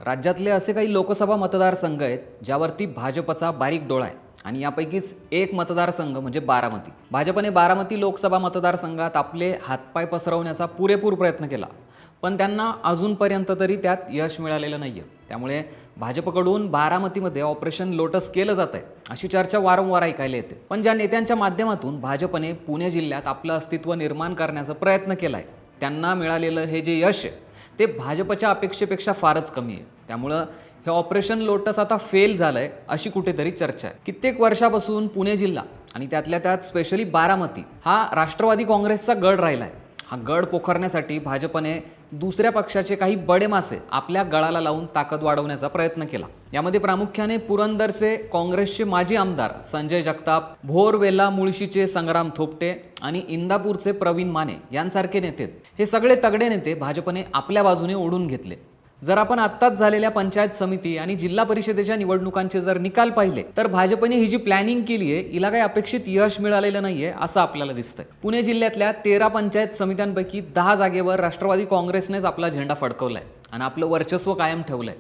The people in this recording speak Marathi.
राज्यातले असे काही लोकसभा मतदारसंघ आहेत ज्यावरती भाजपचा बारीक डोळा आहे आणि यापैकीच एक मतदारसंघ म्हणजे बारामती. भाजपने बारामती लोकसभा मतदारसंघात आपले हातपाय पसरवण्याचा पुरेपूर प्रयत्न केला, पण त्यांना अजूनपर्यंत तरी त्यात यश मिळालेलं नाही आहे. त्यामुळे भाजपकडून बारामतीमध्ये ऑपरेशन लोटस केलं जात आहे अशी चर्चा वारंवार ऐकायला येते. पण ज्या नेत्यांच्या माध्यमातून भाजपने पुणे जिल्ह्यात आपलं अस्तित्व निर्माण करण्याचा प्रयत्न केला आहे त्यांना मिळालेलं हे जे यश आहे ते भाजपच्या अपेक्षेपेक्षा फारच कमी आहे. त्यामुळं हे ऑपरेशन लोटस आता फेल झालंय अशी कुठेतरी चर्चा आहे. कित्येक वर्षापासून पुणे जिल्हा आणि त्यातल्या त्यात स्पेशली बारामती हा राष्ट्रवादी काँग्रेसचा गड राहिला आहे. हा गड पोखरण्यासाठी भाजपने दुसऱ्या पक्षाचे काही बडे मासे आपल्या गळाला लावून ताकद वाढवण्याचा प्रयत्न केला. यामध्ये प्रामुख्याने पुरंदरचे काँग्रेसचे माजी आमदार संजय जगताप, भोरवेला मुळशीचे संग्राम थोपटे आणि इंदापूरचे प्रवीण माने यांसारखे नेते, हे सगळे तगडे नेते भाजपने आपल्या बाजूने ओढून घेतले. जर आपण आत्ताच झालेल्या पंचायत समिती आणि जिल्हा परिषदेच्या निवडणुकांचे जर निकाल पाहिले तर भाजपने ही जी प्लॅनिंग केली आहे हिला काही अपेक्षित यश मिळालेलं नाहीये असं आपल्याला दिसतंय. पुणे जिल्ह्यातल्या 13 पंचायत समित्यांपैकी 10 जागेवर राष्ट्रवादी काँग्रेसनेच आपला झेंडा फडकवलाय आणि आपलं वर्चस्व कायम ठेवलंय.